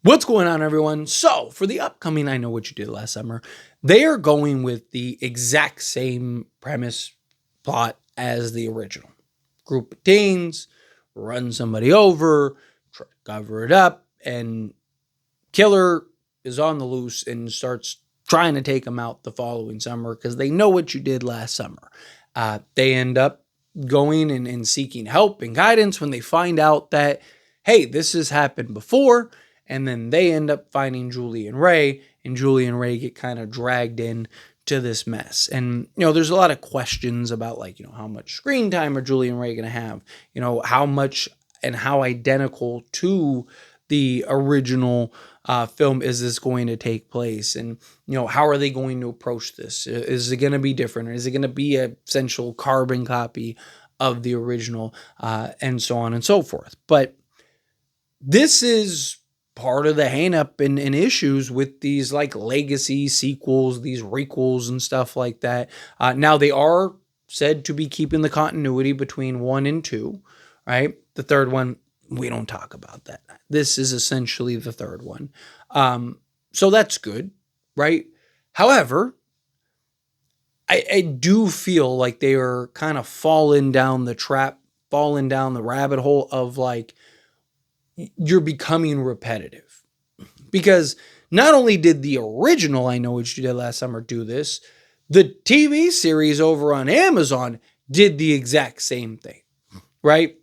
What's going on, everyone? So, for the upcoming I Know What You Did Last Summer, they are going with the exact same premise plot as the original. Group of teens run somebody over, try to cover it up, and killer is on the loose and starts trying to take them out the following summer because they know what you did last summer. They end up going and seeking help and guidance when they find out that, hey, this has happened before. And then they end up finding Julie and Ray, and Julie and Ray get kind of dragged in to this mess. And, there's a lot of questions about, like, how much screen time are Julie and Ray going to have? How much and how identical to the original film is this going to take place? And, how are they going to approach this? Is it going to be different? Or is it going to be an essential carbon copy of the original, and so on and so forth? But this is part of the hang-up and issues with these like legacy sequels, these requels and stuff like that. Now they are said to be keeping the continuity between 1 and 2, right? The third one, we don't talk about that. This is essentially the third one. So that's good, right? However, I do feel like they are kind of falling down the rabbit hole of like, you're becoming repetitive. Because not only did the original I Know What You Did Last Summer do this, the TV series over on Amazon did the exact same thing, right?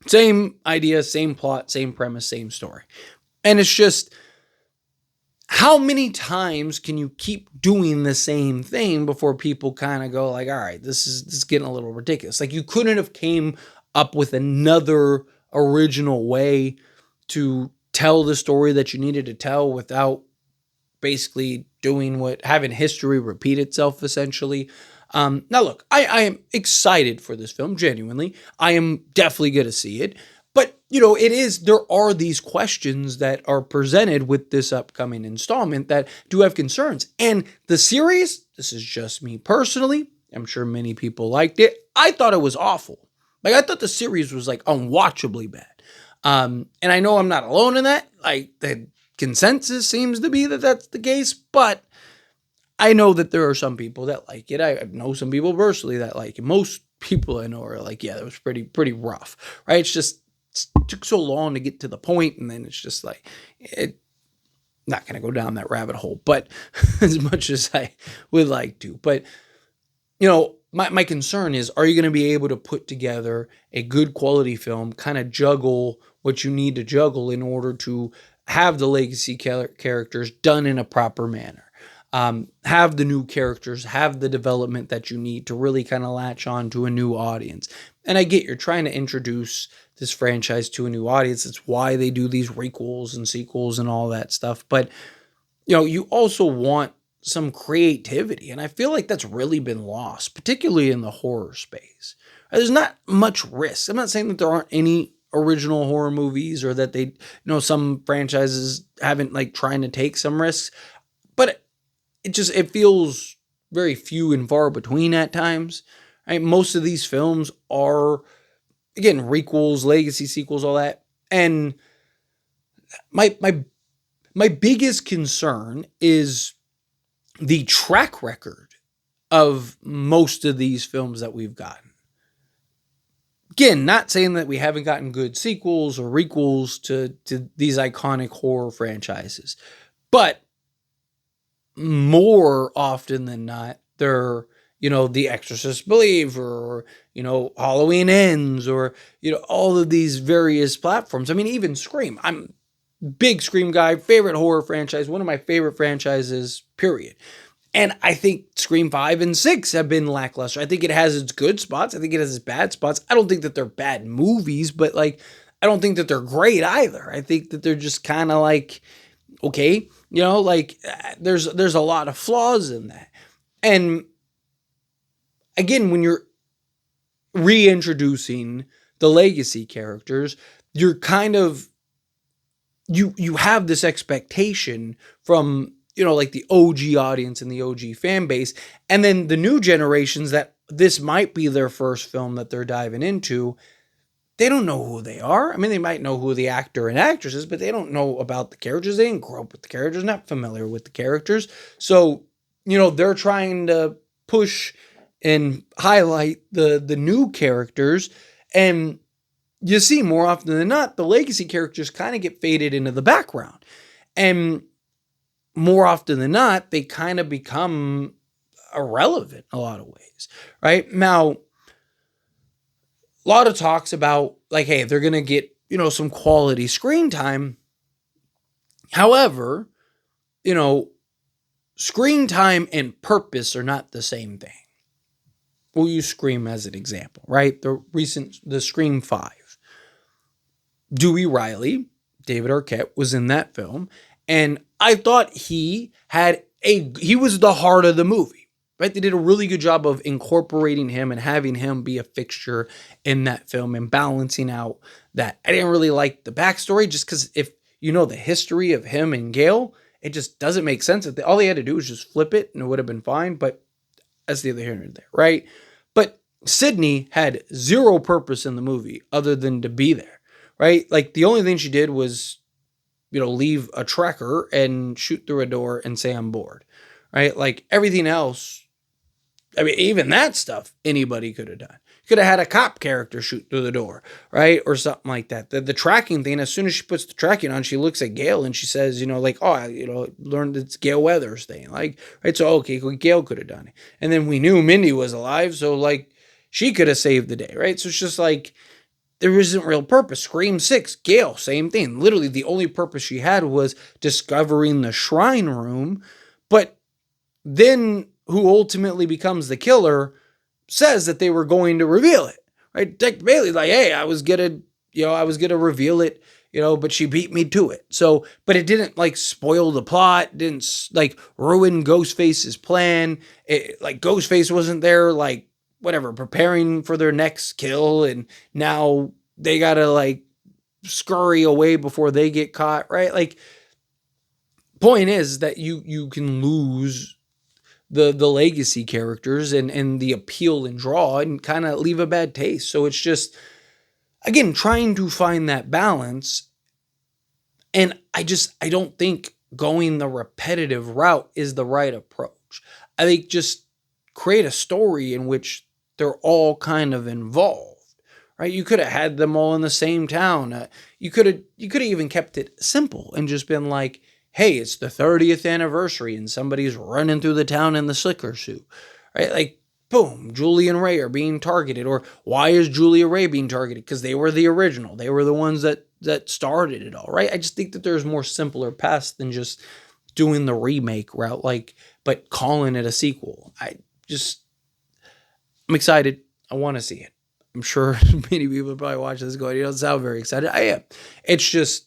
Same idea, same plot, same premise, same story. And it's just, how many times can you keep doing the same thing before people kind of go like, all right, this is getting a little ridiculous. Like, you couldn't have came up with another original way to tell the story that you needed to tell without basically having history repeat itself, essentially. Now look, I am excited for this film, genuinely. I am definitely going to see it. But, there are these questions that are presented with this upcoming installment that do have concerns. And the series, this is just me personally, I'm sure many people liked it. I thought it was awful. Like, I thought the series was like unwatchably bad. And I know I'm not alone in that. Like, the consensus seems to be that that's the case, but I know that there are some people that like it. I know some people personally that like it. Most people I know are like, yeah, that was pretty rough, right? It took so long to get to the point, and then it's just like, not going to go down that rabbit hole, but as much as I would like to. But, my concern is, are you going to be able to put together a good quality film, kind of juggle what you need to juggle in order to have the legacy characters done in a proper manner? Have the new characters, have the development that you need to really kind of latch on to a new audience. And I get you're trying to introduce this franchise to a new audience. It's why they do these requels and sequels and all that stuff. But, you also want some creativity. And I feel like that's really been lost, particularly in the horror space. There's not much risk. I'm not saying that there aren't any original horror movies or that they, some franchises haven't like trying to take some risks, but it feels very few and far between at times. Right? Most of these films are, again, requels, legacy sequels, all that. And my biggest concern is the track record of most of these films that we've gotten. Again, not saying that we haven't gotten good sequels or requels to these iconic horror franchises, but more often than not, they're, The Exorcist Believer, or, Halloween Ends, or, all of these various platforms. I mean, even Scream. I'm a big Scream guy, favorite horror franchise, one of my favorite franchises, period. And I think Scream 5 and 6 have been lackluster. I think it has its good spots. I think it has its bad spots. I don't think that they're bad movies, but like, I don't think that they're great either. I think that they're just kind of like, okay, there's a lot of flaws in that. And again, when you're reintroducing the legacy characters, you're kind of, you have this expectation from, like the OG audience and the OG fan base. And then the new generations that this might be their first film that they're diving into. they don't know who they are. I mean, they might know who the actor and actress is, but they don't know about the characters. They didn't grow up with the characters, not familiar with the characters. So, they're trying to push and highlight the new characters. And you see more often than not, the legacy characters kind of get faded into the background. And more often than not, they kind of become irrelevant in a lot of ways, right? Now, a lot of talks about like, hey, they're going to get, some quality screen time. However, screen time and purpose are not the same thing. We'll use Scream as an example, right? The Scream 5. Dewey Riley, David Arquette, was in that film. And I thought he was the heart of the movie, right? They did a really good job of incorporating him and having him be a fixture in that film and balancing out that. I didn't really like the backstory just because if you know the history of him and Gail, it just doesn't make sense. All they had to do was just flip it and it would have been fine. But that's the other here and there, right? But Sydney had zero purpose in the movie other than to be there, right? Like the only thing she did was, leave a tracker and shoot through a door and say I'm bored, right? Like everything else, I mean, even that stuff anybody could have done. Could have had a cop character shoot through the door, right? Or something like that. The tracking thing, as soon as she puts the tracking on, she looks at Gail and she says, learned it's Gail Weathers thing. Like, right? So, okay, Gail could have done it. And then we knew Mindy was alive, so, like, she could have saved the day, right? So it's just like, there isn't real purpose. Scream 6, Gail, same thing. Literally, the only purpose she had was discovering the shrine room. But then who ultimately becomes the killer says that they were going to reveal it, right? Dick Bailey's like, hey, I was gonna reveal it, but she beat me to it. So, but it didn't like spoil the plot, didn't like ruin Ghostface's plan. Like Ghostface wasn't there, like whatever, preparing for their next kill, and now they gotta like scurry away before they get caught, right? Like, point is that you can lose the legacy characters and the appeal and draw and kind of leave a bad taste. So it's just, again, trying to find that balance. And I don't think going the repetitive route is the right approach. I think just create a story in which they're all kind of involved, right? You could have had them all in the same town. You could have even kept it simple and just been like, hey, it's the 30th anniversary and somebody's running through the town in the slicker suit, right? Like, boom, Julie and Ray are being targeted. Or why is Julia Ray being targeted? Because they were the original. They were the ones that started it all, right? I just think that there's more simpler paths than just doing the remake route, but calling it a sequel. I'm excited. I want to see it. I'm sure many people probably watch this going, you don't sound very excited. I am. It's just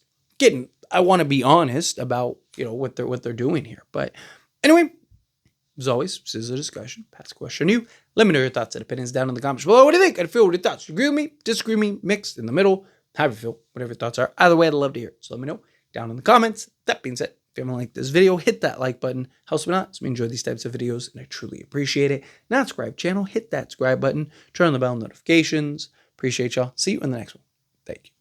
I want to be honest about, what they're doing here. But anyway, as always, this is a discussion. Pass the question to you. Let me know your thoughts and opinions down in the comments below. What do you think? I'd feel with your thoughts. Agree with me, disagree with me, mixed in the middle. How you feel, whatever your thoughts are. Either way, I'd love to hear it. So let me know down in the comments. That being said, if you haven't liked this video, hit that like button. Helps me out. So we enjoy these types of videos, and I truly appreciate it. Not subscribe channel, hit that subscribe button. Turn on the bell notifications. Appreciate y'all. See you in the next one. Thank you.